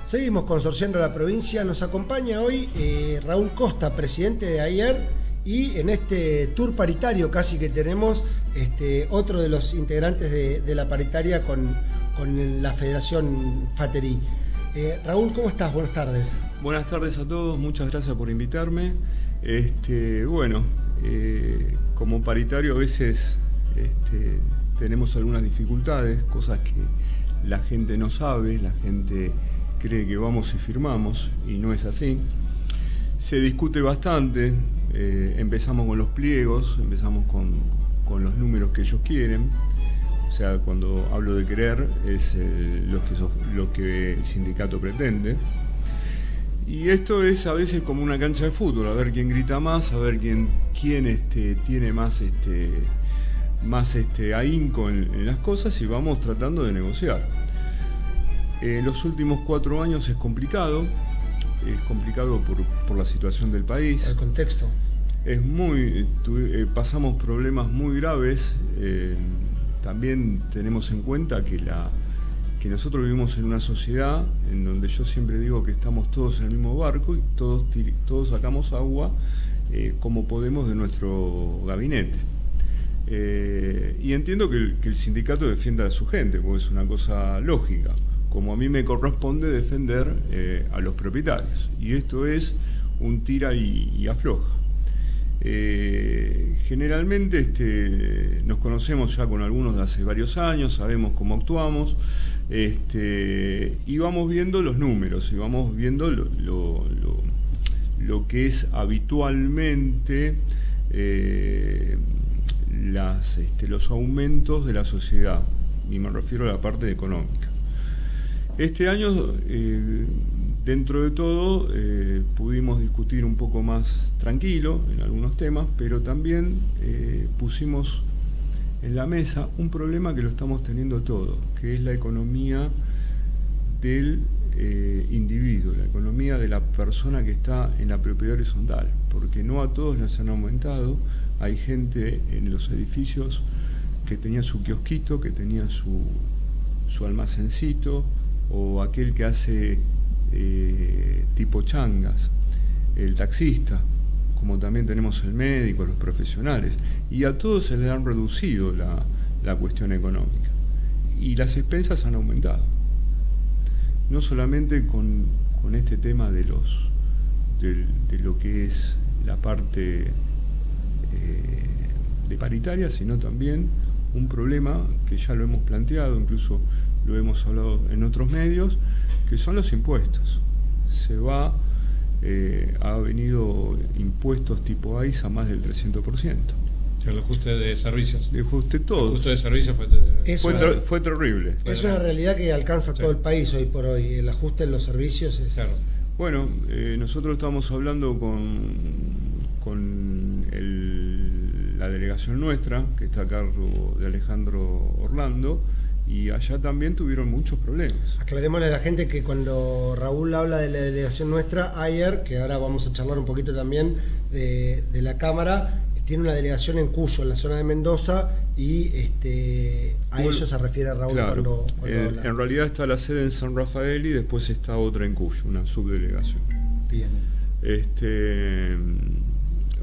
Seguimos consorciando la provincia. Nos acompaña hoy Raúl Costa, presidente de AIER, y en este tour paritario casi que tenemos otro de los integrantes de la paritaria con la Federación FATERI. Raúl, ¿cómo estás? Buenas tardes. Buenas tardes a todos, muchas gracias por invitarme. Como paritario a veces tenemos algunas dificultades, cosas que la gente no sabe, la gente cree que vamos y firmamos y no es así. Se discute bastante, empezamos con los pliegos, empezamos con los números que ellos quieren. O sea, cuando hablo de querer es lo que el sindicato pretende. Y esto es a veces como una cancha de fútbol, a ver quién grita más, a ver quién tiene más ahínco en las cosas, y vamos tratando de negociar. Los últimos 4 años es complicado por la situación del país. El contexto. Pasamos problemas muy graves. También tenemos en cuenta que nosotros vivimos en una sociedad en donde yo siempre digo que estamos todos en el mismo barco y todos sacamos agua como podemos de nuestro gabinete. Y entiendo que el sindicato defienda a su gente, porque es una cosa lógica, como a mí me corresponde defender a los propietarios. Y esto es un tira y afloja. Generalmente nos conocemos ya con algunos de hace varios años, sabemos cómo actuamos, y vamos viendo los números, y vamos viendo lo que es habitualmente los aumentos de la sociedad, y me refiero a la parte económica. Este año, dentro de todo, pudimos discutir un poco más tranquilo en algunos temas, pero también pusimos en la mesa un problema que lo estamos teniendo todos, que es la economía del individuo, la economía de la persona que está en la propiedad horizontal, porque no a todos les han aumentado. Hay gente en los edificios que tenía su kiosquito, que tenía su almacencito, o aquel que hace tipo changas, el taxista, como también tenemos el médico, los profesionales, y a todos se les han reducido la cuestión económica, y las expensas han aumentado. No solamente con este tema de lo que es la parte de paritaria, sino también un problema que ya lo hemos planteado, incluso lo hemos hablado en otros medios, que son los impuestos. Ha venido impuestos tipo AIS a más del 300%. El ajuste de servicios. El ajuste todo. El ajuste de servicios fue terrible. Es una realidad que alcanza todo el país hoy por hoy. El ajuste en los servicios es... Claro. Bueno, nosotros estamos hablando con la delegación nuestra, que está a cargo de Alejandro Orlando, y allá también tuvieron muchos problemas. Aclarémosle a la gente que cuando Raúl habla de la delegación nuestra, AIER, que ahora vamos a charlar un poquito también de la Cámara, tiene una delegación en Cuyo, en la zona de Mendoza, y a eso se refiere Raúl. Claro, cuando habla. En realidad está la sede en San Rafael y después está otra en Cuyo, una subdelegación. Bien.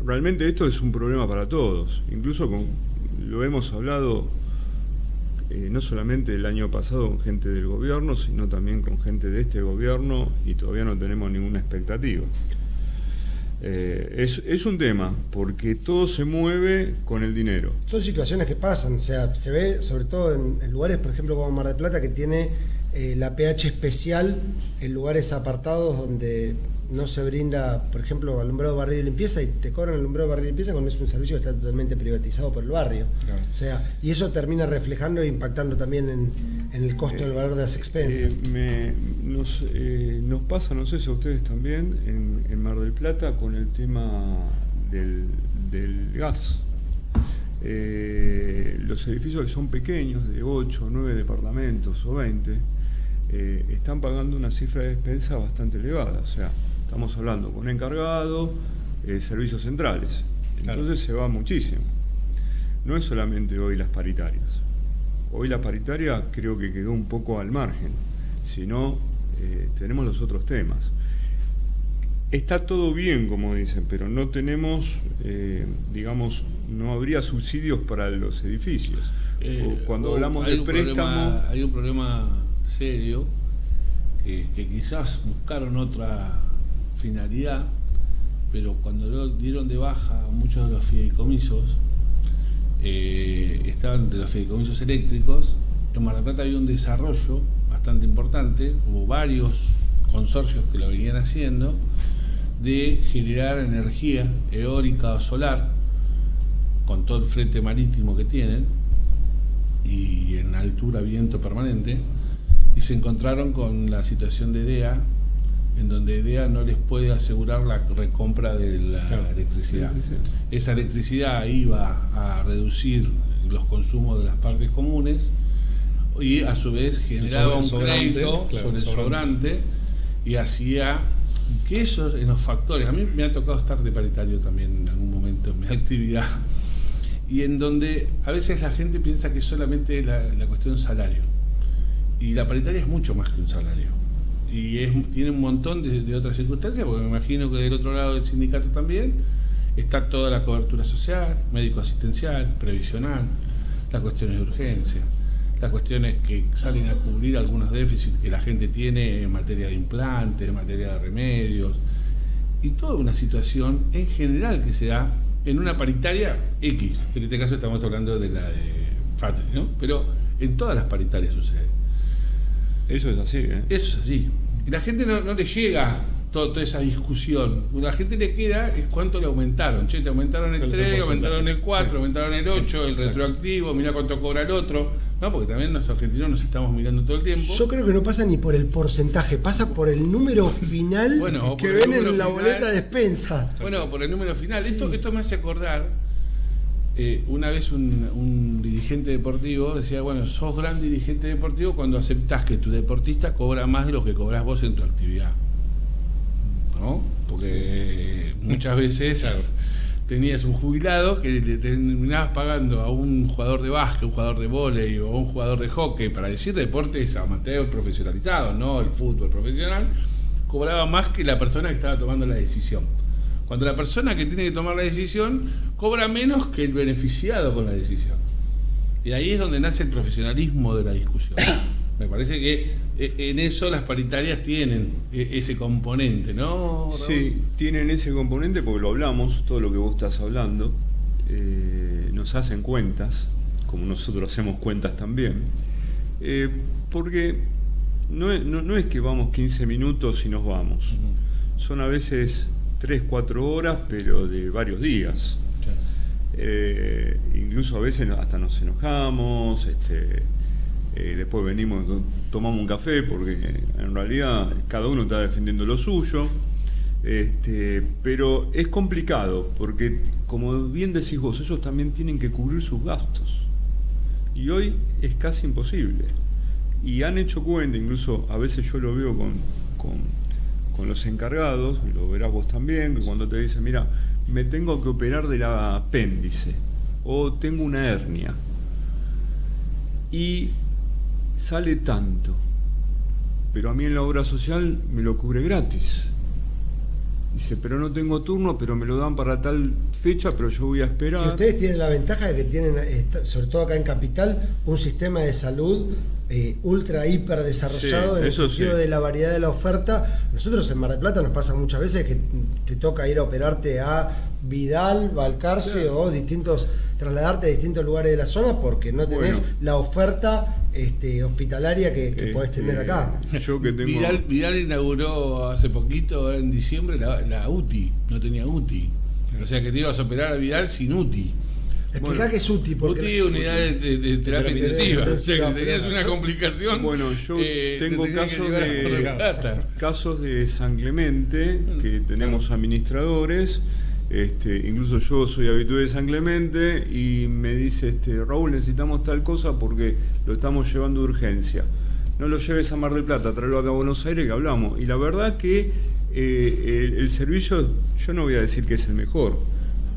Realmente esto es un problema para todos, incluso lo hemos hablado no solamente el año pasado con gente del gobierno, sino también con gente de este gobierno, y todavía no tenemos ninguna expectativa. Es un tema, porque todo se mueve con el dinero. Son situaciones que pasan, o sea, se ve sobre todo en lugares, por ejemplo, como Mar del Plata, que tiene la PH especial en lugares apartados donde no se brinda, por ejemplo, alumbrado, barrido y limpieza, y te cobran el alumbrado, barrido y limpieza cuando es un servicio que está totalmente privatizado por el barrio. Claro. O sea, y eso termina reflejando e impactando también en el costo del valor de las expensas. Nos pasa, no sé si a ustedes también, en Mar del Plata, con el tema del gas. Los edificios que son pequeños, de 8 o 9 departamentos o 20, están pagando una cifra de despensa bastante elevada. O sea, estamos hablando con encargado, servicios centrales. Entonces se va muchísimo. No es solamente hoy las paritarias. Hoy la paritaria creo que quedó un poco al margen, sino tenemos los otros temas. Está todo bien, como dicen, pero no tenemos, digamos, no habría subsidios para los edificios. Cuando hablamos de préstamo... Hay un problema serio, que quizás buscaron otra finalidad, pero cuando dieron de baja muchos de los fideicomisos, estaban de los fideicomisos eléctricos, en Mar del Plata había un desarrollo bastante importante, hubo varios consorcios que lo venían haciendo, de generar energía eólica o solar con todo el frente marítimo que tienen y en altura viento permanente, y se encontraron con la situación de EDEA, en donde EDEA no les puede asegurar la recompra de la electricidad. Esa electricidad iba a reducir los consumos de las partes comunes y a su vez generaba un crédito sobre el sobrante y hacía que esos en los factores. A mí me ha tocado estar de paritario también en algún momento en mi actividad, y en donde a veces la gente piensa que es solamente la cuestión salario, y la paritaria es mucho más que un salario, y tiene un montón de otras circunstancias, porque me imagino que del otro lado del sindicato también está toda la cobertura social, médico-asistencial, previsional, las cuestiones de urgencia, las cuestiones que salen a cubrir algunos déficits que la gente tiene en materia de implantes, en materia de remedios, y toda una situación en general que se da en una paritaria X. En este caso estamos hablando de la de FATRI, ¿no? Pero en todas las paritarias sucede. Eso es así, ¿eh? Eso es así. Y la gente no le llega toda esa discusión. La gente le queda es cuánto le aumentaron. Che, te aumentaron el 3, aumentaron el 4, sí, aumentaron el 8, el retroactivo, mirá cuánto cobra el otro. No, porque también los argentinos nos estamos mirando todo el tiempo. Yo creo que no pasa ni por el porcentaje, pasa por el número final que ven en la boleta de despensa. Bueno, por el número final. Sí. Esto me hace acordar, una vez un dirigente deportivo decía, bueno, sos gran dirigente deportivo cuando aceptás que tu deportista cobra más de lo que cobrás vos en tu actividad, ¿no? Porque muchas veces tenías un jubilado que le terminabas pagando a un jugador de básquet, un jugador de vóley o un jugador de hockey, para decir deportes amateur profesionalizados, no el fútbol profesional, cobraba más que la persona que estaba tomando la decisión. Cuando la persona que tiene que tomar la decisión cobra menos que el beneficiado con la decisión. Y ahí es donde nace el profesionalismo de la discusión. Me parece que en eso las paritarias tienen ese componente, ¿no, Raúl? Sí, tienen ese componente porque lo hablamos, todo lo que vos estás hablando. Nos hacen cuentas, como nosotros hacemos cuentas también. Porque no es que vamos 15 minutos y nos vamos. Son a veces 3-4 horas, pero de varios días. Incluso a veces hasta nos enojamos, después venimos, tomamos un café, porque en realidad cada uno está defendiendo lo suyo, pero es complicado, porque como bien decís vos, ellos también tienen que cubrir sus gastos, y hoy es casi imposible, y han hecho cuenta, incluso a veces yo lo veo con los encargados, y lo verás vos también, que cuando te dicen, mira, me tengo que operar del apéndice, o tengo una hernia, y sale tanto, pero a mí en la obra social me lo cubre gratis. Dice, pero no tengo turno, pero me lo dan para tal fecha, pero yo voy a esperar. Y ustedes tienen la ventaja de que tienen, sobre todo acá en Capital, un sistema de salud ultra, hiper desarrollado, sí, en el sentido sí, de la variedad de la oferta. Nosotros en Mar del Plata nos pasa muchas veces que te toca ir a operarte a Vidal, Balcarce, sí, o trasladarte a distintos lugares de la zona porque no tenés la oferta hospitalaria que podés tener acá. Yo que tengo... Vidal inauguró hace poquito, en diciembre, la UTI, no tenía UTI. O sea que te ibas a operar a Vidal sin UTI. Explica qué es UTI. Porque UTI es unidad de terapia intensiva. O sea, que si tenías una complicación... Bueno, yo tengo casos de San Clemente, que tenemos administradores. Incluso yo soy habitué de San Clemente y me dice, Raúl, necesitamos tal cosa porque lo estamos llevando de urgencia. No lo lleves a Mar del Plata, tráelo acá a Buenos Aires que hablamos. Y la verdad que el servicio, yo no voy a decir que es el mejor,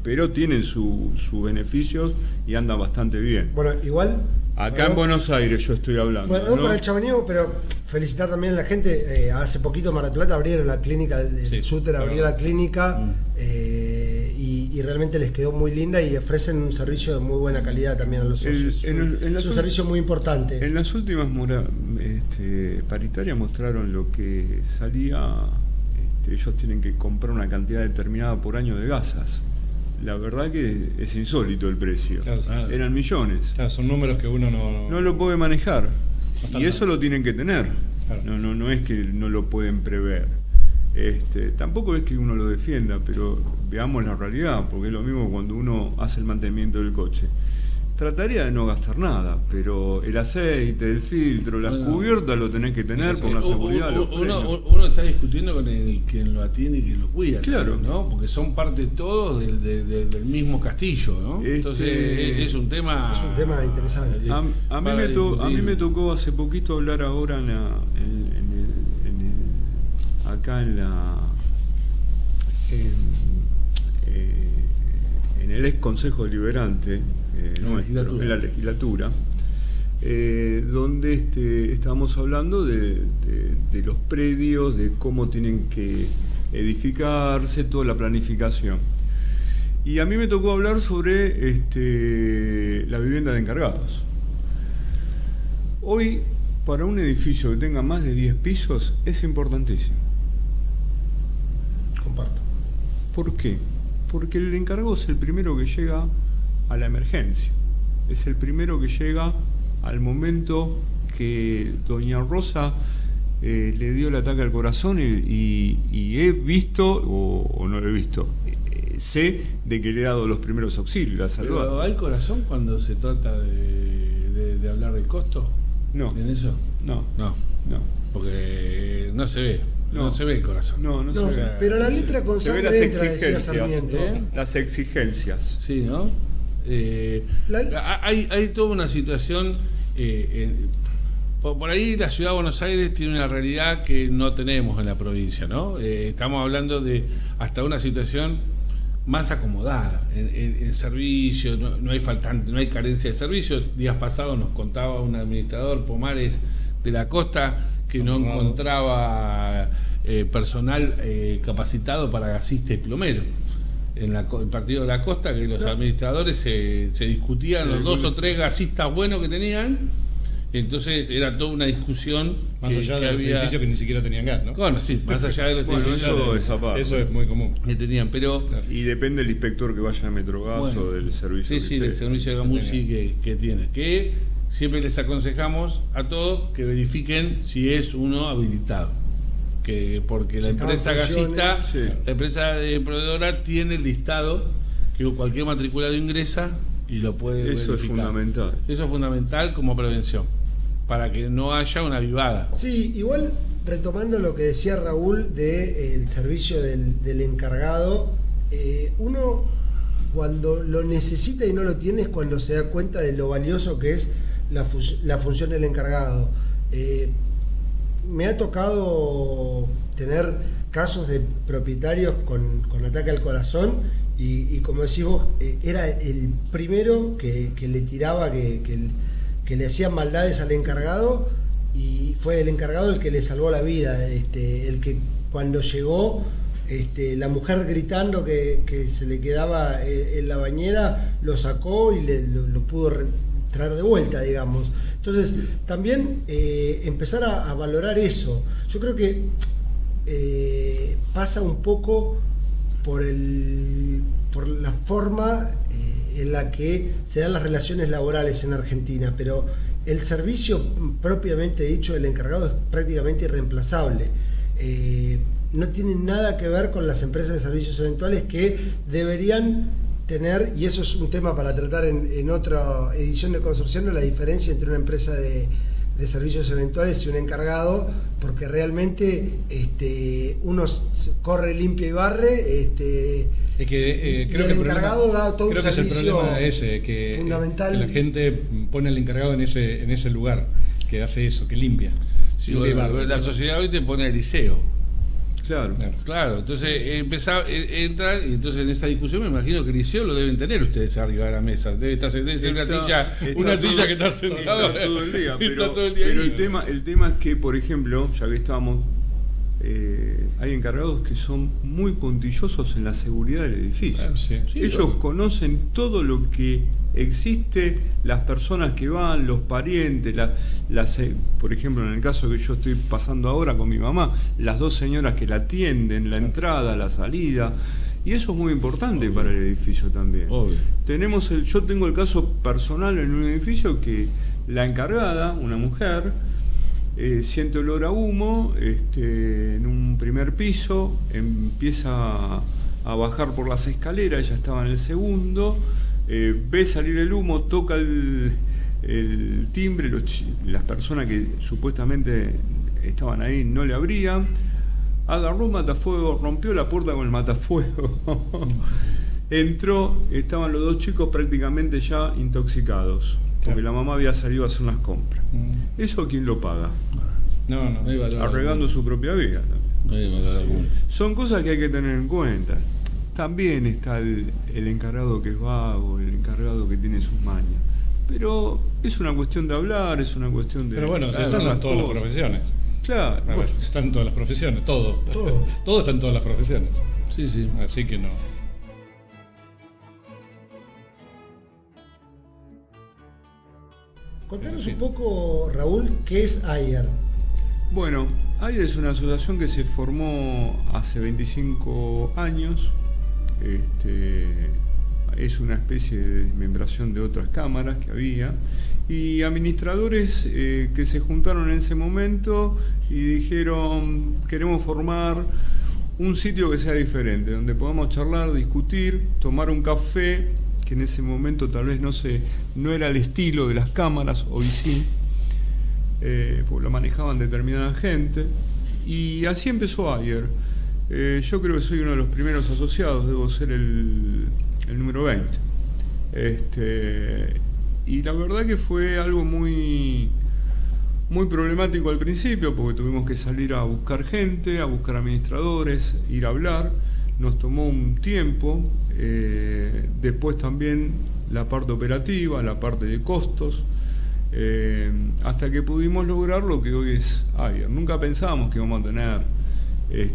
pero tienen sus beneficios y anda bastante bien. Bueno, igual Acá en Buenos Aires yo estoy hablando. Perdón ¿no? por el chamoneo, pero felicitar también a la gente. Hace poquito en Mar del Plata abrieron la clínica, el Suter abrió la clínica y realmente les quedó muy linda y ofrecen un servicio de muy buena calidad también a los socios. Es un servicio muy importante. En las últimas paritarias mostraron lo que salía. Ellos tienen que comprar una cantidad determinada por año de gasas. La verdad que es insólito el precio. Claro. Eran millones. Claro, son números que uno no lo puede manejar. No Y eso mal. lo tienen que tener. Claro. No es que no lo pueden prever. Tampoco es que uno lo defienda, pero veamos la realidad, porque es lo mismo cuando uno hace el mantenimiento del coche. Trataría de no gastar nada, pero el aceite, el filtro, las cubiertas lo tenés que tener por la seguridad. Uno está discutiendo con quien lo atiende y quien lo cuida, claro, ¿no? Porque son parte todos del mismo castillo, ¿no? Entonces es un tema interesante. A mí me tocó hace poquito hablar ahora acá en el ex Consejo Deliberante nuestro, en la legislatura, donde estábamos hablando de los predios, de cómo tienen que edificarse, toda la planificación. Y a mí me tocó hablar sobre la vivienda de encargados. Hoy, para un edificio que tenga más de 10 pisos, es importantísimo. Comparto. ¿Por qué? Porque el encargado es el primero que llega a la emergencia. Es el primero que llega al momento que doña Rosa le dio el ataque al corazón y he visto, o no lo he visto, sé de que le he dado los primeros auxilios, la ha salvado. ¿Pero hay corazón cuando se trata de hablar del costo? No. ¿En eso? No. Porque no se ve. No se ve el corazón. No se ve. Pero la letra con se ve sangre las entra, decía Sarmiento. Las exigencias. Sí, ¿no? Hay toda una situación. Por ahí la ciudad de Buenos Aires tiene una realidad que no tenemos en la provincia, ¿no? Estamos hablando de hasta una situación más acomodada en servicio, no hay faltante, no hay carencia de servicios. Días pasados nos contaba un administrador, Pomares, de la Costa, que no encontraba personal capacitado para gasista y plomero. En el partido de la Costa, que los administradores se discutían los 2 o 3 gasistas buenos que tenían, entonces era toda una discusión más allá de los edificios que ni siquiera tenían gas, ¿no? Bueno, sí, más allá de los edificios. Eso es muy común. Que tenían, pero... Y depende del inspector que vaya a Metrogas o del servicio. Sí, del servicio de Gamusi que tiene. Que siempre les aconsejamos a todos que verifiquen si es uno habilitado. Porque la empresa gasista, la empresa proveedora tiene el listado que cualquier matriculado ingresa y lo puede verificar. Eso es fundamental. Eso es fundamental como prevención, para que no haya una avivada. Sí, igual retomando lo que decía Raúl del servicio del encargado, uno cuando lo necesita y no lo tiene es cuando se da cuenta de lo valioso que es la función del encargado. Me ha tocado tener casos de propietarios con ataque al corazón y como decís vos, era el primero que le tiraba, que le hacían maldades al encargado, y fue el encargado el que le salvó la vida, el que cuando llegó la mujer gritando que se le quedaba en la bañera, lo sacó y lo pudo traer de vuelta, digamos. Entonces, también empezar a valorar eso. Yo creo que pasa un poco por la forma en la que se dan las relaciones laborales en Argentina, pero el servicio propiamente dicho del encargado es prácticamente irreemplazable. No tiene nada que ver con las empresas de servicios eventuales que deberían tener, y eso es un tema para tratar en otra edición de Consorciando, la diferencia entre una empresa de servicios eventuales y un encargado, porque realmente uno corre, limpia y barre, es que creo que el encargado da todo un servicio es el problema ese, que fundamental. Que la gente pone al encargado en ese lugar, que hace eso, que limpia. Sí, bueno, la sociedad hoy te pone el liceo. Claro, entonces entra, y entonces en esa discusión me imagino que el liceo lo deben tener ustedes arriba de la mesa. Debe ser una silla que está sentada todo el día. Pero el tema es que, por ejemplo, ya que estamos, hay encargados que son muy puntillosos en la seguridad del edificio. Ellos conocen todo lo que existe, las personas que van, los parientes, por ejemplo, en el caso que yo estoy pasando ahora con mi mamá, las 2 señoras que la atienden, la entrada, la salida, y eso es muy importante para el edificio también. Yo tengo el caso personal en un edificio que la encargada, una mujer, siente olor a humo en un primer piso, empieza a bajar por las escaleras, ella estaba en el segundo, ve salir el humo, toca el timbre, las personas que supuestamente estaban ahí no le abrían, agarró un matafuego, rompió la puerta con el matafuego, entró, estaban los 2 chicos prácticamente ya intoxicados, porque la mamá había salido a hacer unas compras. ¿Eso quién lo paga? No hay valor arreglando alguno. Su propia vida. No hay valor alguno. Son cosas que hay que tener en cuenta. También está el encargado que es vago, el encargado que tiene sus mañas. Pero es una cuestión de hablar, es una cuestión de... Pero bueno, están en todas las profesiones. Claro. Bueno, están en todas las profesiones, todo. Todo está en todas las profesiones. Sí. Así que no. Contanos un poco, Raúl, ¿qué es AIER? Bueno, AIER es una asociación que se formó hace 25 años. Es una especie de desmembración de otras cámaras que había, y administradores que se juntaron en ese momento y dijeron: queremos formar un sitio que sea diferente, donde podamos charlar, discutir, tomar un café, que en ese momento tal vez no era el estilo de las cámaras, hoy sí, porque lo manejaban determinada gente, y así empezó AIER. Yo creo que soy uno de los primeros asociados, debo ser el número 20. Y la verdad que fue algo muy problemático al principio, porque tuvimos que salir a buscar gente, a buscar administradores, ir a hablar. Nos tomó un tiempo. Después también la parte operativa, la parte de costos, hasta que pudimos lograr lo que hoy es AIER. Nunca pensábamos que íbamos a tener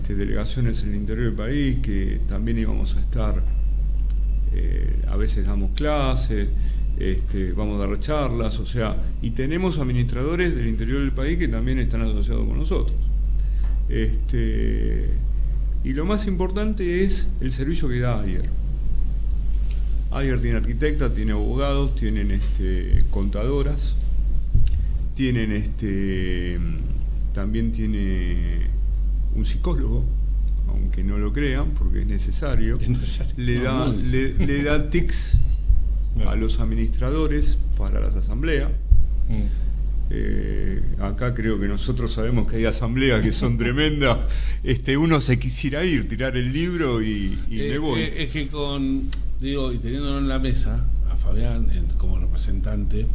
delegaciones en el interior del país, que también íbamos a estar, a veces damos clases, vamos a dar charlas, y tenemos administradores del interior del país que también están asociados con nosotros. Y lo más importante es el servicio que da AIER. AIER tiene arquitectas, tiene abogados, tienen contadoras, tienen también tiene un psicólogo, aunque no lo crean, porque es necesario. Le da tics a los administradores para las asambleas. Acá creo que nosotros sabemos que hay asambleas que son tremendas. Uno se quisiera ir, tirar el libro y me voy. Es que y teniéndolo en la mesa, a Fabián como representante,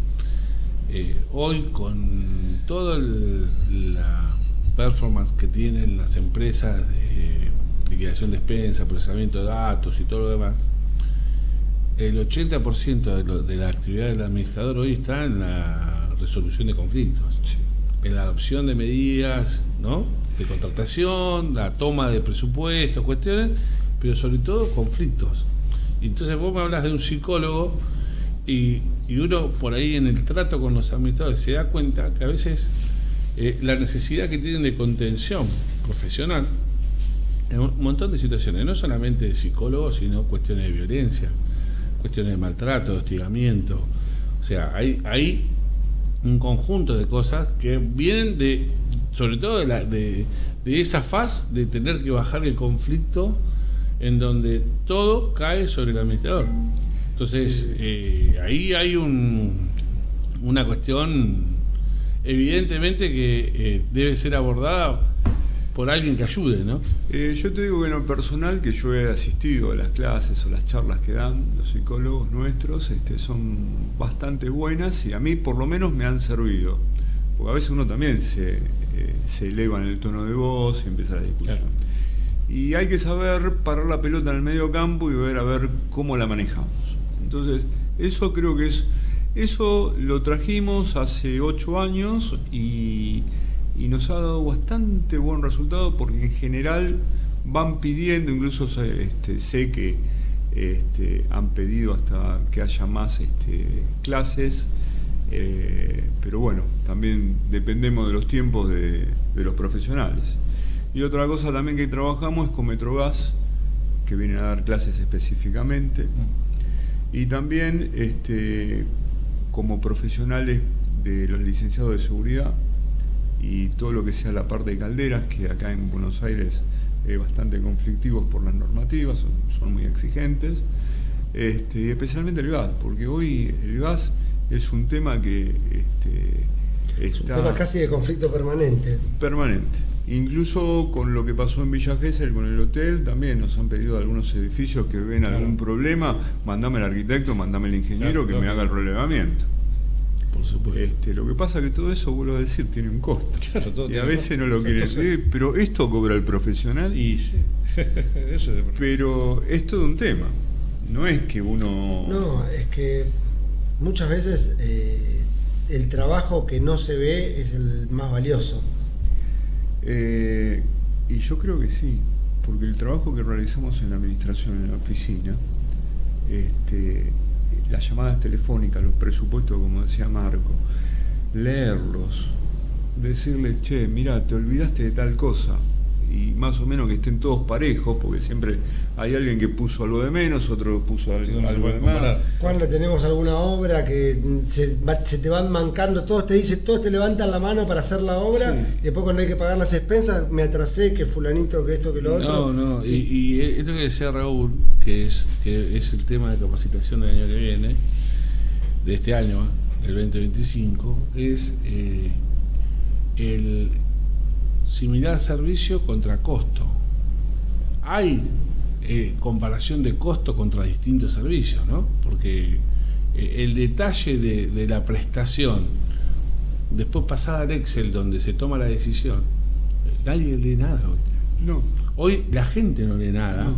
hoy con toda la performance que tienen las empresas de liquidación de expensas, procesamiento de datos y todo lo demás, el 80% de la actividad del administrador hoy está en la resolución de conflictos, en la adopción de medidas, ¿no?, de contratación, la toma de presupuestos, cuestiones, pero sobre todo conflictos. Entonces vos me hablas de un psicólogo y uno por ahí en el trato con los administradores se da cuenta que a veces la necesidad que tienen de contención profesional en un montón de situaciones, no solamente de psicólogos, sino cuestiones de violencia, cuestiones de maltrato, de hostigamiento. O sea, hay un conjunto de cosas que vienen sobre todo de esa faz de tener que bajar el conflicto, en donde todo cae sobre el administrador. Entonces, ahí hay una cuestión evidentemente que debe ser abordada por alguien que ayude, ¿no? Yo te digo que en lo personal, que yo he asistido a las clases o las charlas que dan los psicólogos nuestros, son bastante buenas, y a mí por lo menos me han servido, porque a veces uno también se eleva en el tono de voz y empieza la discusión. Claro. Y hay que saber parar la pelota en el medio campo y ver a ver cómo la manejamos. Entonces, eso creo que eso lo trajimos hace 8 años y nos ha dado bastante buen resultado, porque en general van pidiendo, incluso sé que han pedido hasta que haya más clases, pero bueno, también dependemos de los tiempos de los profesionales. Y otra cosa también que trabajamos es con Metrogas, que vienen a dar clases específicamente, y también como profesionales de los licenciados de seguridad y todo lo que sea la parte de calderas, que acá en Buenos Aires es bastante conflictivos por las normativas, son muy exigentes, y especialmente el gas, porque hoy el gas es un tema que es un tema casi de conflicto permanente. Incluso con lo que pasó en Villa Gesell con el hotel, también nos han pedido algunos edificios que ven algún problema, mandame al arquitecto, mandame al ingeniero que me haga el relevamiento. Por supuesto. Lo que pasa es que todo eso, vuelvo a decir, tiene un costo. Claro, y a veces no lo quieren decir, pero esto cobra el profesional. Y sí. Pero es todo un tema. No es que uno... No, es que muchas veces el trabajo que no se ve es el más valioso. Y yo creo que sí, porque el trabajo que realizamos en la administración, en la oficina, las llamadas telefónicas, los presupuestos, como decía Marco, leerlos, decirles, che, mira, te olvidaste de tal cosa, y más o menos que estén todos parejos, porque siempre hay alguien que puso algo de menos, otro puso algo de más. Cuando tenemos alguna obra que se te van mancando, todos te levantan la mano para hacer la obra, sí. Y después cuando hay que pagar las expensas, me atrasé, que fulanito, que esto, que lo otro. No, y esto que decía Raúl, que es el tema de capacitación del año que viene, de este año, el 2025, es el similar servicio contra costo. Hay comparación de costo contra distintos servicios, ¿no? Porque el detalle de la prestación, después pasada al Excel donde se toma la decisión, nadie lee nada hoy. No. Hoy la gente no lee nada. No.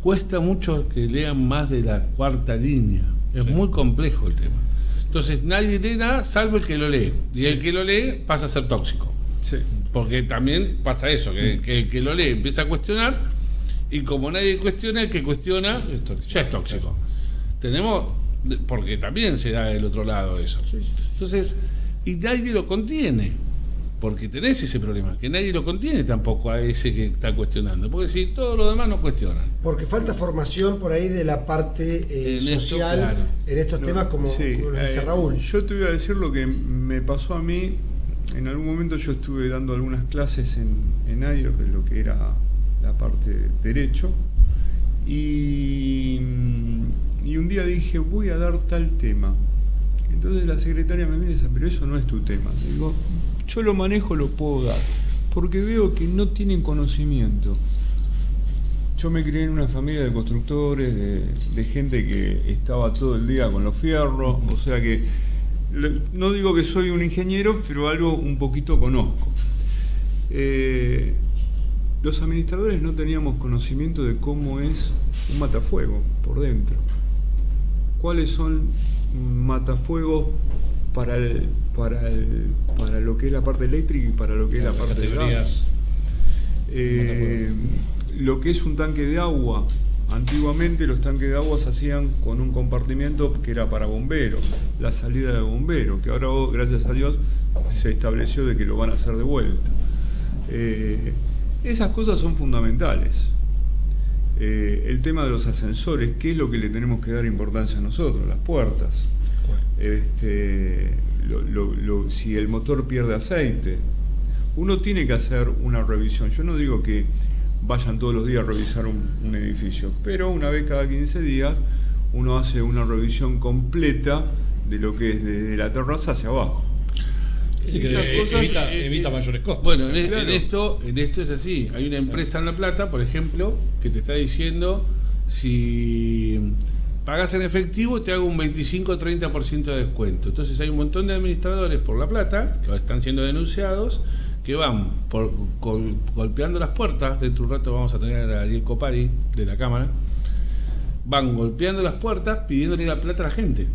Cuesta mucho que lean más de la cuarta línea. Es muy complejo el tema. Entonces nadie lee nada salvo el que lo lee. Y el que lo lee pasa a ser tóxico. Sí. Porque también pasa eso, que el que lo lee empieza a cuestionar, y como nadie cuestiona, el que cuestiona ya es tóxico. Tenemos, porque también se da del otro lado eso. Entonces, y nadie lo contiene, porque tenés ese problema, que nadie lo contiene tampoco a ese que está cuestionando, porque si todos los demás no cuestionan. Porque falta formación por ahí de la parte social claro. En estos temas como lo dice Raúl. Yo te voy a decir lo que me pasó a mí. En algún momento yo estuve dando algunas clases en AIR de lo que era la parte de derecho, y un día dije, voy a dar tal tema. Entonces la secretaria me mira y dice, pero eso no es tu tema. Le digo, yo lo manejo, lo puedo dar, porque veo que no tienen conocimiento. Yo me crié en una familia de constructores, de gente que estaba todo el día con los fierros, o sea que no digo que soy un ingeniero, pero algo un poquito conozco. Los administradores no teníamos conocimiento de cómo es un matafuego por dentro. ¿Cuáles son matafuegos para lo que es la parte eléctrica y para lo que es la parte de gas? Lo que es un tanque de agua. Antiguamente los tanques de agua se hacían con un compartimiento que era para bomberos, la salida de bomberos, que ahora, gracias a Dios, se estableció de que lo van a hacer de vuelta. Esas cosas son fundamentales. El tema de los ascensores, ¿qué es lo que le tenemos que dar importancia a nosotros? Las puertas. Si el motor pierde aceite, uno tiene que hacer una revisión. Yo no digo que vayan todos los días a revisar un edificio, pero una vez cada 15 días uno hace una revisión completa de lo que es desde la terraza hacia abajo. Sí, que evita mayores costos. Bueno, en esto es así. Hay una empresa en La Plata, por ejemplo, que te está diciendo, si pagas en efectivo te hago un 25-30% de descuento. Entonces hay un montón de administradores por La Plata que están siendo denunciados, que van golpeando las puertas. Dentro de un rato vamos a tener a Ariel Copari de la Cámara. Van golpeando las puertas pidiéndole la plata a la gente.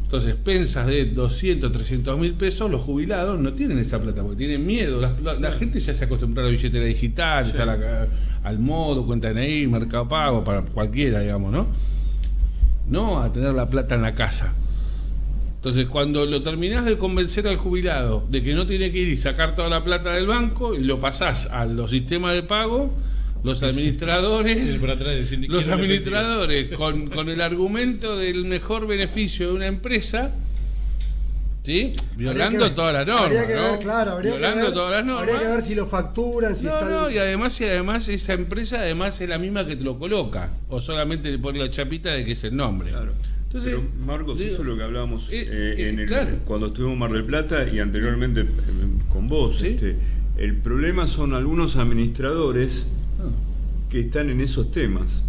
Entonces, pensas de 200, 300 mil pesos, los jubilados no tienen esa plata porque tienen miedo. La gente ya se acostumbra a la billetera digital, sí, al modo, cuenta DNI, Mercado Pago, para cualquiera, digamos, ¿no? No a tener la plata en la casa. Entonces, cuando lo terminás de convencer al jubilado de que no tiene que ir y sacar toda la plata del banco y lo pasás a los sistemas de pago, los administradores con el argumento del mejor beneficio de una empresa, ¿sí? Violando todas las normas. Habría que ver, claro, violando todas las normas. Habría que ver si lo facturan, si y además esa empresa es la misma que te lo coloca, o solamente le pone la chapita de que es el nombre. Claro. Entonces, pero Marcos, eso es lo que hablábamos claro, cuando estuvimos en Mar del Plata y anteriormente con vos. ¿Sí? El problema son algunos administradores que están en esos temas.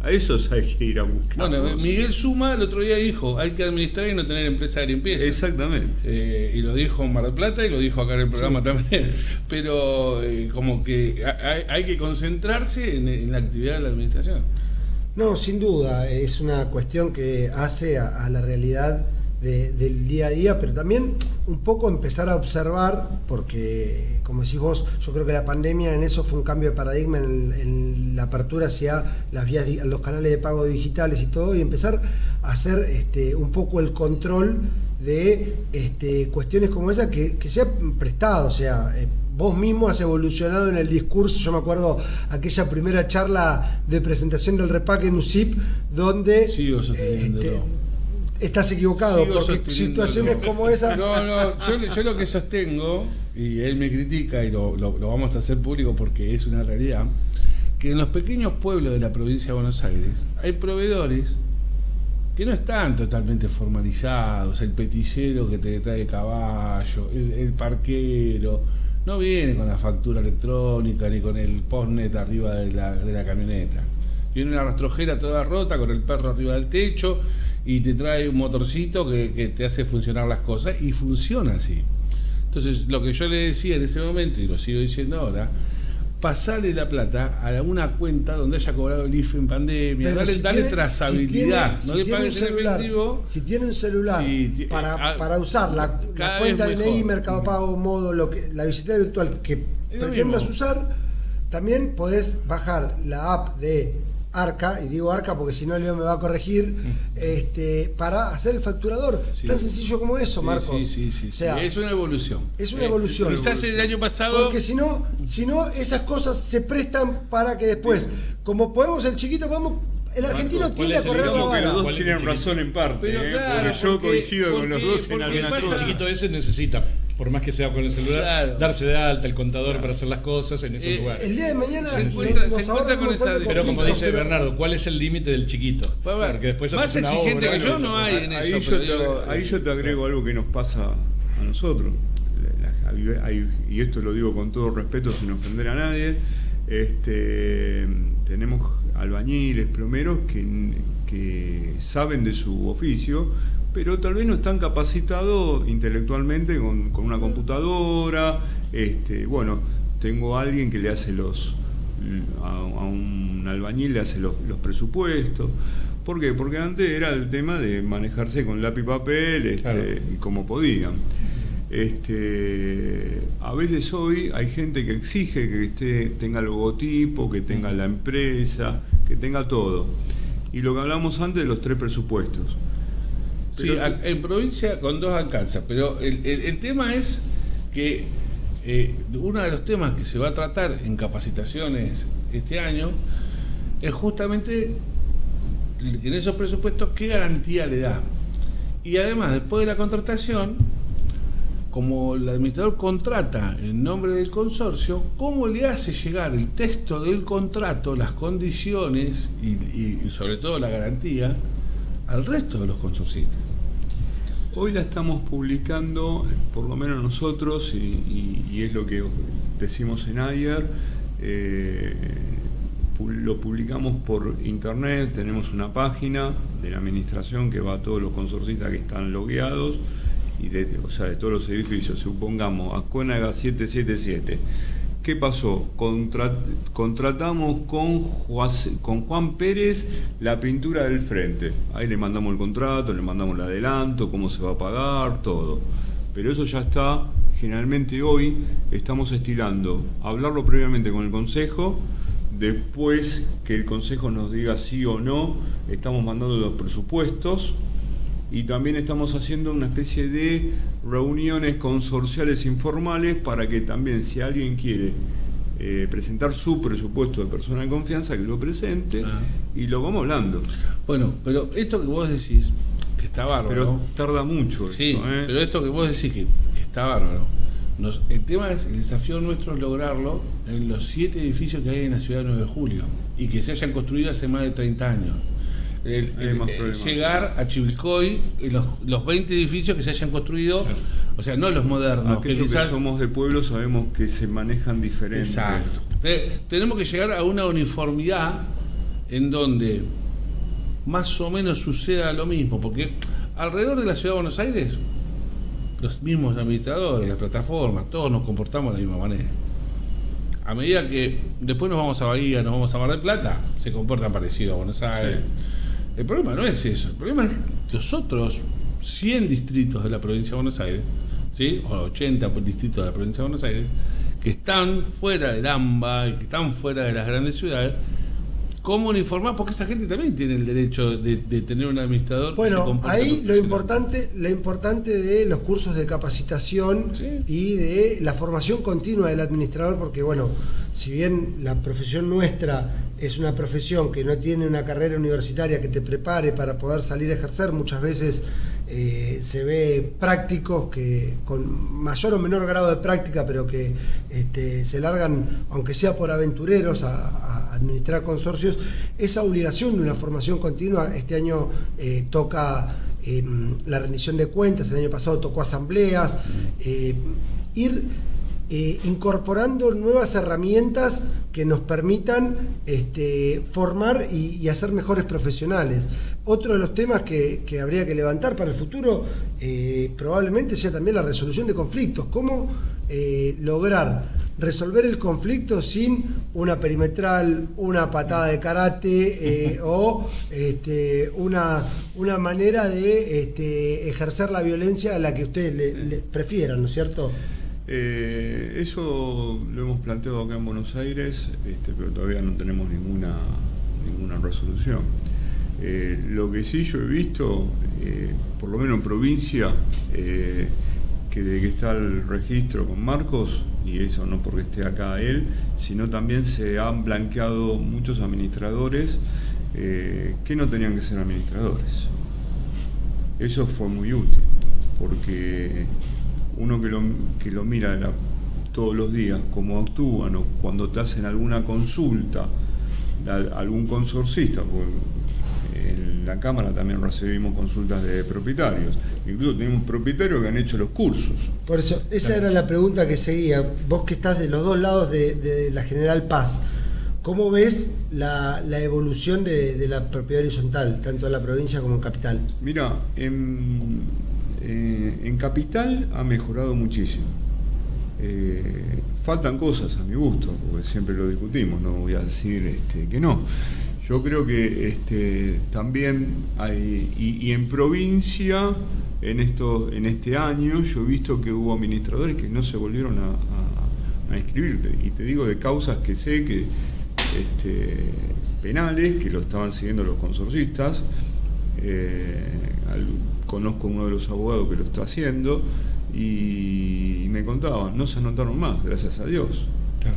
A esos hay que ir a buscar. Bueno, Miguel Suma el otro día dijo, hay que administrar y no tener empresa de limpieza. Exactamente. Y lo dijo en Mar del Plata y lo dijo acá en el programa también. Pero como que hay que concentrarse en la actividad de la administración. No, sin duda, es una cuestión que hace a la realidad del día a día, pero también un poco empezar a observar, porque como decís vos, yo creo que la pandemia en eso fue un cambio de paradigma en la apertura hacia las vías, los canales de pago digitales y todo, y empezar a hacer un poco el control de cuestiones como esa que se ha prestado, o sea, vos mismo has evolucionado en el discurso. Yo me acuerdo aquella primera charla de presentación del REPAC en USIP, donde sigo sosteniendo estás equivocado, porque situaciones como esa... Yo lo que sostengo, y él me critica y lo vamos a hacer público porque es una realidad, que en los pequeños pueblos de la provincia de Buenos Aires hay proveedores que no están totalmente formalizados. El peticero que te trae caballo, el parquero, no viene con la factura electrónica ni con el postnet arriba de la camioneta. Viene una rastrojera toda rota con el perro arriba del techo y te trae un motorcito que te hace funcionar las cosas, y funciona así. Entonces, lo que yo le decía en ese momento, y lo sigo diciendo ahora, pasarle la plata a una cuenta donde haya cobrado el IFE en pandemia, dale trazabilidad, no le pagues en efectivo. Si tiene un celular para usar la cuenta de DNI, Mercado Pago, Modo, la billetera virtual que pretendas usar, también podés bajar la app de Arca, y digo Arca porque si no Leo me va a corregir, para hacer el facturador. Sí. Tan sencillo como eso, Marcos. Sí. O sea, es una evolución. Es una evolución. Quizás el año pasado... Porque si no, esas cosas se prestan para que después, como podemos el chiquito, el argentino tiende a correr la bala. Los dos tienen razón en parte, pero claro, porque yo coincido con los dos en alguna cosa. El chiquito ese necesita, por más que sea con el celular, darse de alta el contador para hacer las cosas en esos lugares. El día de mañana se encuentra con esa... Pero como dice Bernardo, ¿cuál es el límite del chiquito? Porque después más exigente que yo no hay en eso. Ahí yo te agrego algo que nos pasa a nosotros, y esto lo digo con todo respeto sin ofender a nadie. Tenemos albañiles, plomeros que saben de su oficio, pero tal vez no están capacitados intelectualmente con una computadora. Bueno, tengo a alguien que le hace a un albañil le hace los presupuestos. ¿Por qué? Porque antes era el tema de manejarse con lápiz y papel, claro, y como podían. A veces hoy hay gente que exige que tenga el logotipo, que tenga la empresa, que tenga todo. Y lo que hablamos antes de los 3 presupuestos. Sí, en provincia con 2 alcanza, pero el tema es que uno de los temas que se va a tratar en capacitaciones este año es justamente en esos presupuestos qué garantía le da. Y además, después de la contratación, como el administrador contrata en nombre del consorcio, ¿cómo le hace llegar el texto del contrato, las condiciones y sobre todo la garantía al resto de los consorcistas? Hoy la estamos publicando, por lo menos nosotros, y es lo que decimos en Ayer, lo publicamos por internet. Tenemos una página de la administración que va a todos los consorcistas que están logueados, o sea, de todos los edificios, supongamos, Ascuénaga 777. ¿Qué pasó? Contratamos con Juan Pérez la pintura del frente. Ahí le mandamos el contrato, le mandamos el adelanto, cómo se va a pagar, todo. Pero eso ya está, generalmente hoy estamos estilando hablarlo previamente con el Consejo, después que el Consejo nos diga sí o no, estamos mandando los presupuestos. Y también estamos haciendo una especie de reuniones consorciales informales para que también, si alguien quiere presentar su presupuesto de persona de confianza, que lo presente y lo vamos hablando. Bueno, pero esto que vos decís, que está bárbaro. Pero tarda mucho. Sí, pero esto que vos decís que está bárbaro. El tema es, el desafío nuestro es lograrlo en los 7 edificios que hay en la ciudad de 9 de julio y que se hayan construido hace más de 30 años. Llegar a Chivilcoy, los 20 edificios que se hayan construido, claro. O sea, no los modernos. Aquellos que somos de pueblo sabemos que se manejan diferente. Exacto. Tenemos que llegar a una uniformidad en donde más o menos suceda lo mismo, porque alrededor de la ciudad de Buenos Aires, los mismos administradores, las plataformas, todos nos comportamos de la misma manera. A medida que después nos vamos a Bahía, nos vamos a Mar del Plata, se comportan parecido a Buenos Aires. Sí. El problema no es eso, el problema es los otros 100 distritos de la provincia de Buenos Aires, ¿sí? O 80 distritos de la provincia de Buenos Aires, que están fuera del AMBA y que están fuera de las grandes ciudades. ¿Cómo uniformar? Porque esa gente también tiene el derecho de tener un administrador. Bueno, que se comporte ahí lo importante de los cursos de capacitación, sí, y de la formación continua del administrador, porque bueno, si bien la profesión nuestra es una profesión que no tiene una carrera universitaria que te prepare para poder salir a ejercer, muchas veces se ve prácticos que con mayor o menor grado de práctica, pero que se largan, aunque sea por aventureros, a administrar consorcios. Esa obligación de una formación continua, este año toca la rendición de cuentas, el año pasado tocó asambleas, ir incorporando nuevas herramientas que nos permitan formar y hacer mejores profesionales. Otro de los temas que habría que levantar para el futuro probablemente sea también la resolución de conflictos. ¿Cómo lograr resolver el conflicto sin una perimetral, una patada de karate o una manera de ejercer la violencia a la que ustedes le prefieran, ¿no es cierto? Eso lo hemos planteado acá en Buenos Aires, pero todavía no tenemos ninguna resolución. Lo que sí yo he visto, por lo menos en provincia, que desde que está el registro con Marcos, y eso no porque esté acá él, sino también se han blanqueado muchos administradores que no tenían que ser administradores. Eso fue muy útil, porque uno que lo mira todos los días, cómo actúan, o cuando te hacen alguna consulta, algún consorcista, porque en la Cámara también recibimos consultas de propietarios, incluso tenemos propietarios que han hecho los cursos. Por eso, esa era la pregunta que seguía. Vos que estás de los dos lados de la General Paz, ¿cómo ves la evolución de la propiedad horizontal, tanto en la provincia como en Capital? Mira, en Capital ha mejorado muchísimo. Faltan cosas a mi gusto, porque siempre lo discutimos, no voy a decir que no. Yo creo que también hay, y en provincia, en este año, yo he visto que hubo administradores que no se volvieron a inscribir, y te digo de causas que sé que penales, que lo estaban siguiendo los consorcistas. Conozco uno de los abogados que lo está haciendo y me contaban, no se anotaron más, gracias a Dios. Claro.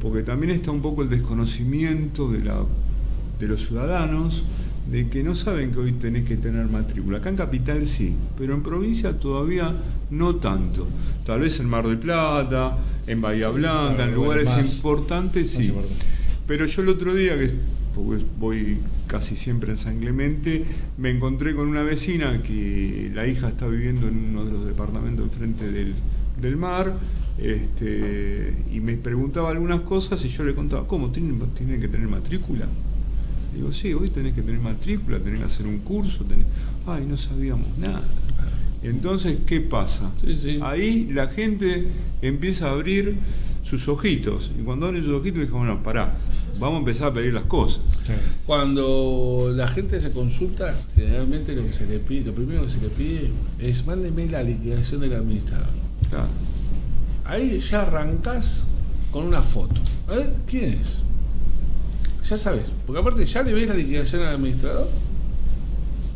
Porque también está un poco el desconocimiento de los ciudadanos, de que no saben que hoy tenés que tener matrícula. Acá en Capital sí, pero en provincia todavía no tanto. Tal vez en Mar del Plata, en Bahía Blanca, en lugares importantes sí. Pero yo el otro día, porque voy casi siempre en San Clemente, me encontré con una vecina que la hija está viviendo en uno de los departamentos enfrente del mar, y me preguntaba algunas cosas y yo le contaba, ¿cómo? ¿Tiene que tener matrícula? Digo, sí, hoy tenés que tener matrícula, tenés que hacer un curso, ay, no sabíamos nada. Entonces, ¿qué pasa? Sí. Ahí la gente empieza a abrir sus ojitos. Y cuando abren sus ojitos, dije, bueno, pará, vamos a empezar a pedir las cosas. Cuando la gente hace consultas, generalmente lo primero que se le pide es mándeme la liquidación del administrador. Claro. Ahí ya arrancás con una foto. A ver, ¿quién es? Ya sabes, porque aparte ya le ves la liquidación al administrador.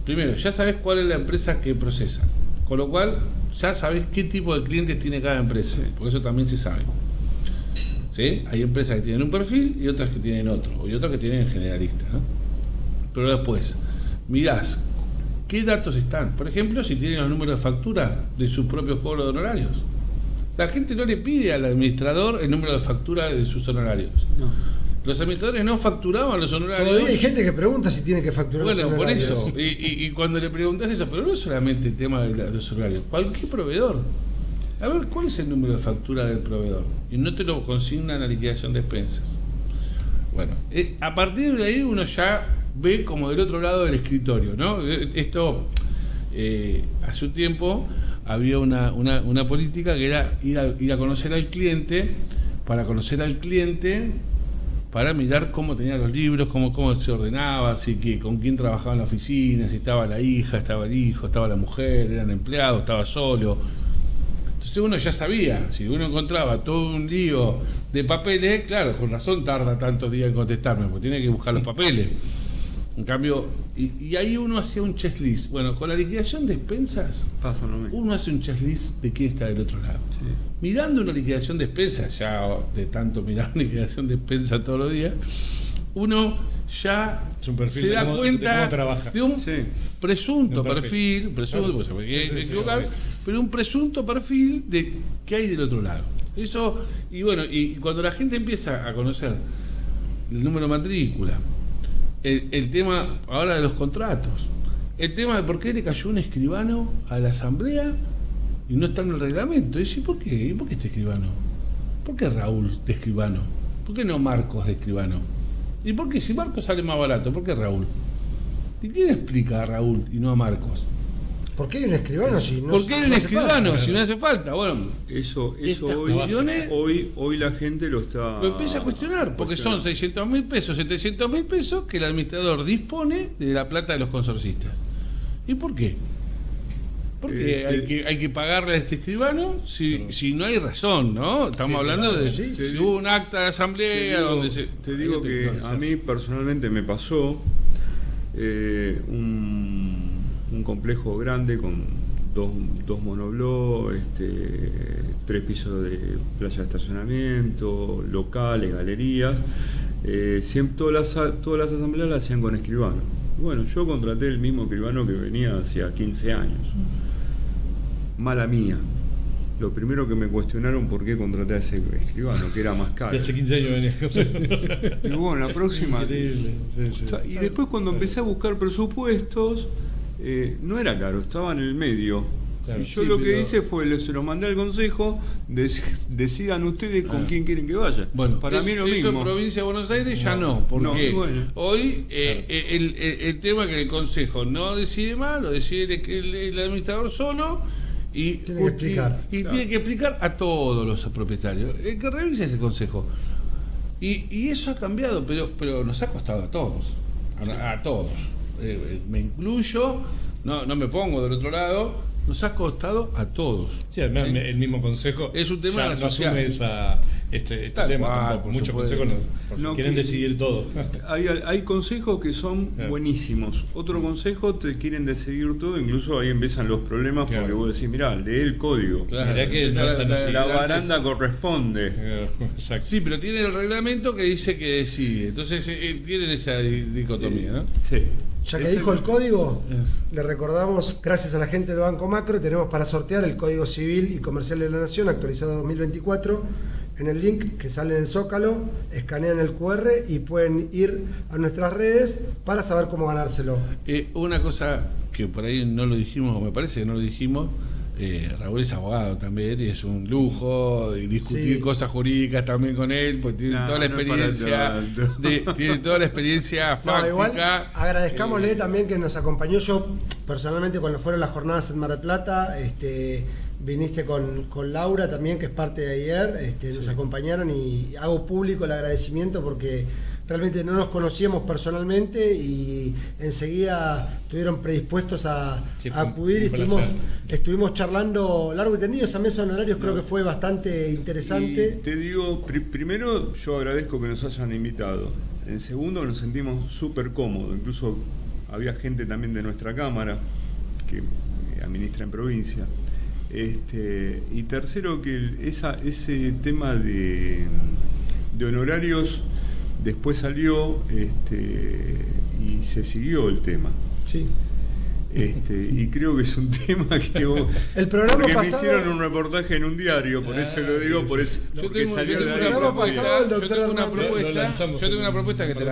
Primero, ya sabes cuál es la empresa que procesa. Con lo cual, ya sabes qué tipo de clientes tiene cada empresa. Porque eso también se sabe. ¿Sí? Hay empresas que tienen un perfil y otras que tienen otro. Y otras que tienen generalistas, ¿no? Pero después, mirás qué datos están. Por ejemplo, si tienen los números de factura de sus propios cobros de honorarios. La gente no le pide al administrador el número de factura de sus honorarios. No. Los administradores no facturaban los honorarios. Todavía hay gente que pregunta si tiene que facturar los honorarios. Bueno, por eso. Y cuando le preguntas eso, pero no es solamente el tema de los honorarios. Cualquier proveedor. A ver, ¿cuál es el número de factura del proveedor? Y no te lo consigna en la liquidación de expensas. Bueno, a partir de ahí uno ya ve como del otro lado del escritorio, ¿no? Esto, hace un tiempo había una política que era ir a conocer al cliente, para mirar cómo tenía los libros, cómo se ordenaba, con quién trabajaba en la oficina, si estaba la hija, estaba el hijo, estaba la mujer, eran empleados, estaba solo. Entonces uno ya sabía, si uno encontraba todo un lío de papeles, claro, con razón tarda tantos días en contestarme, porque tiene que buscar los papeles. En cambio, y ahí uno hacía un checklist. Bueno, con la liquidación de expensas, Pasa lo mismo. uno hace un checklist de quién está del otro lado. Sí. Mirando una liquidación de expensas, ya de tanto mirar una liquidación de expensas todos los días, uno ya se da cuenta de un presunto perfil, pues se puede equivocar, pero un presunto perfil de qué hay del otro lado. Eso, y bueno, y cuando la gente empieza a conocer el número de matrícula, el tema ahora de los contratos, el tema de por qué le cayó un escribano a la asamblea y no está en el reglamento. Y dice, ¿por qué? ¿Y por qué este escribano? ¿Por qué Raúl de escribano? ¿Por qué no Marcos de escribano? ¿Y por qué si Marcos sale más barato? ¿Por qué Raúl? ¿Y quién explica a Raúl y no a Marcos? ¿Por qué hay un escribano si no ¿Por qué hay un escribano si no hace falta? Bueno, eso hoy la gente lo empieza a cuestionar, porque son 600.000 pesos, 700.000 pesos que el administrador dispone de la plata de los consorcistas. ¿Y por qué? Porque hay que pagarle a este escribano si no hay razón, ¿no? Estamos hablando de si hubo un acta de asamblea Te digo que a mí personalmente me pasó un complejo grande con dos monoblocs, 3 pisos de playa de estacionamiento, locales, galerías. Siempre todas las asambleas las hacían con escribano. Bueno, yo contraté el mismo escribano que venía hacía 15 años. Mala mía. Lo primero que me cuestionaron por qué contraté a ese escribano, que era más caro. De hace 15 años venía. Y bueno, la próxima. Increíble. Sí. Y después cuando empecé a buscar presupuestos, no era caro, estaba en el medio. Claro, y yo lo que hice fue, se lo mandé al consejo, decidan ustedes con quién quieren que vaya. Bueno, para mí lo mismo. Eso en Provincia de Buenos Aires ya no, porque hoy el tema que el consejo no decide más, lo decide el administrador solo. Y tiene que explicar a todos los propietarios que revise ese consejo. Y eso ha cambiado, pero nos ha costado a todos. A todos. Me incluyo, no me pongo del otro lado. Nos ha costado a todos. Sí, además el mismo consejo es un tema no asume este tema tampoco. Muchos consejos no quieren decidir todo. Hay consejos que son buenísimos. Otro consejo te quieren decidir todo, incluso ahí empiezan los problemas porque vos decís, mirá, lee el código. Mirá que la baranda corresponde. Exacto. Sí, pero tiene el reglamento que dice que decide. Entonces tienen esa dicotomía, ¿no? Sí. Ya que dijo el código, le recordamos, gracias a la gente del Banco Macro, tenemos para sortear el Código Civil y Comercial de la Nación actualizado 2024 en el link que sale en el Zócalo, escanean el QR y pueden ir a nuestras redes para saber cómo ganárselo. Una cosa que por ahí no lo dijimos, o me parece que no lo dijimos, Raúl es abogado también y es un lujo y discutir cosas jurídicas también con él, pues tiene toda la experiencia, tiene toda la experiencia fáctica. Igual, agradezcámosle también que nos acompañó. Yo personalmente cuando fueron las jornadas en Mar del Plata, viniste con Laura también, que es parte de ayer, nos acompañaron y hago público el agradecimiento porque realmente no nos conocíamos personalmente y enseguida estuvieron predispuestos a acudir y estuvimos charlando largo y tendido. Esa mesa de honorarios creo que fue bastante interesante. Y te digo, primero yo agradezco que nos hayan invitado. En segundo, nos sentimos súper cómodos. Incluso había gente también de nuestra Cámara que administra en provincia. Y tercero, que ese tema de honorarios después salió y se siguió el tema. Sí. Y creo que es un tema que el programa porque pasado, me hicieron un reportaje en un diario, por eso lo digo, por eso. Yo tengo una propuesta que te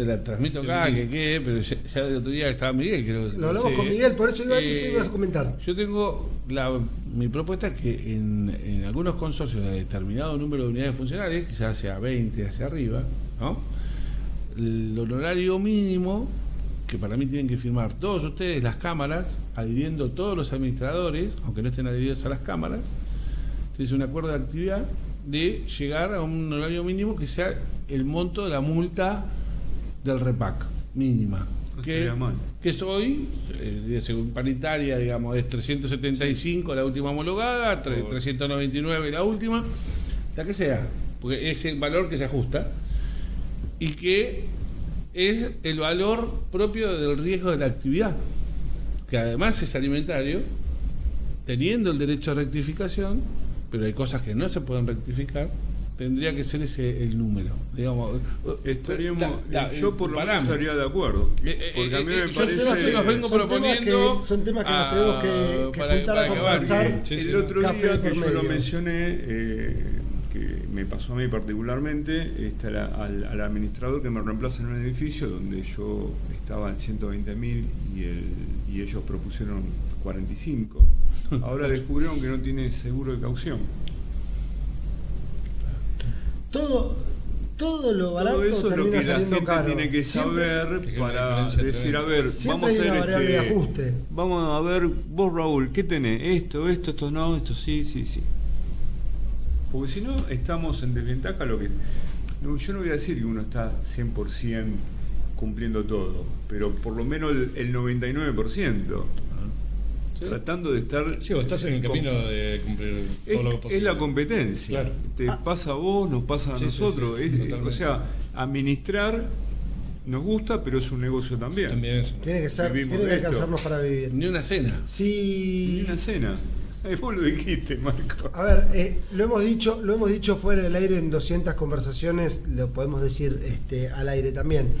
la transmito acá, pero ya el otro día estaba Miguel, creo. Lo hablamos con Miguel, por eso ibas a comentar. Yo tengo mi propuesta es que en algunos consorcios de determinado número de unidades funcionales, que ya sea 20 hacia arriba, ¿no? El honorario mínimo que para mí tienen que firmar todos ustedes, las cámaras, adhiriendo todos los administradores, aunque no estén adheridos a las cámaras, es un acuerdo de actividad de llegar a un honorario mínimo que sea el monto de la multa del REPAC mínima, que es hoy, según paritaria, digamos, es 375 la última homologada, 399 la última, la que sea, porque es el valor que se ajusta y que es el valor propio del riesgo de la actividad, que además es alimentario, teniendo el derecho a rectificación, pero hay cosas que no se pueden rectificar, tendría que ser ese el número. Digamos, yo por lo menos estaría de acuerdo, porque a mí me parece... Los vengo proponiendo son temas que nos tenemos que juntar a conversar. El otro día que yo lo mencioné, que me pasó a mí particularmente, al administrador que me reemplaza en un edificio donde yo estaba en 120.000 y ellos propusieron 45. Ahora descubrieron que no tiene seguro de caución. Todo lo barato todo eso termina es lo que saliendo la gente caro. tiene que saber para decir, a ver, vamos a hacer ajuste. Vamos a ver, vos Raúl, ¿qué tenés? Esto no, esto sí. Porque si no, estamos en desventaja. Yo no voy a decir que uno está 100% cumpliendo todo, pero por lo menos el 99%. ¿Sí? Tratando de estar... Sí, vos estás en el camino de cumplir todo lo posible. Es la competencia. Claro. Te pasa a vos, nos pasa a nosotros. O sea, administrar nos gusta, pero es un negocio también. Tiene que alcanzarnos para vivir. Ni una cena. Sí. Ni una cena. Vos lo dijiste, Marco. A ver, lo hemos dicho fuera del aire en 200 conversaciones, lo podemos decir al aire también.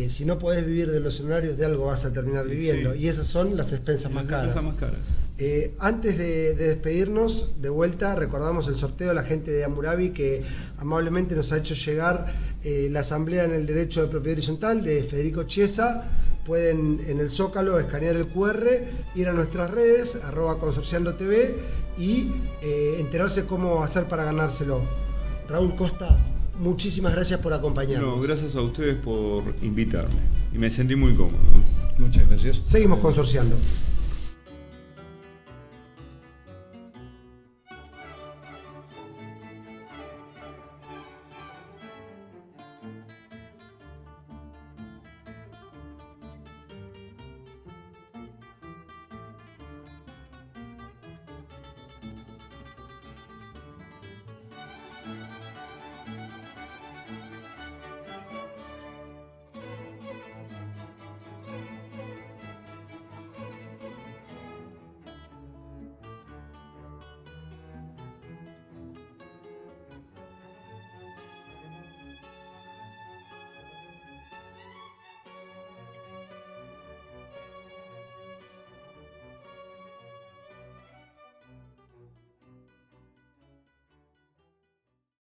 Si no podés vivir de los honorarios, de algo vas a terminar viviendo. Sí. Y esas son las expensas más caras. Antes de despedirnos, de vuelta, recordamos el sorteo de la gente de Hammurabi que amablemente nos ha hecho llegar la asamblea en el derecho de propiedad horizontal de Federico Chiesa. Pueden en el Zócalo escanear el QR, ir a nuestras redes, @consorciandotv y enterarse cómo hacer para ganárselo. Raúl Costa, muchísimas gracias por acompañarnos. No, gracias a ustedes por invitarme y me sentí muy cómodo. Muchas gracias. Seguimos consorciando.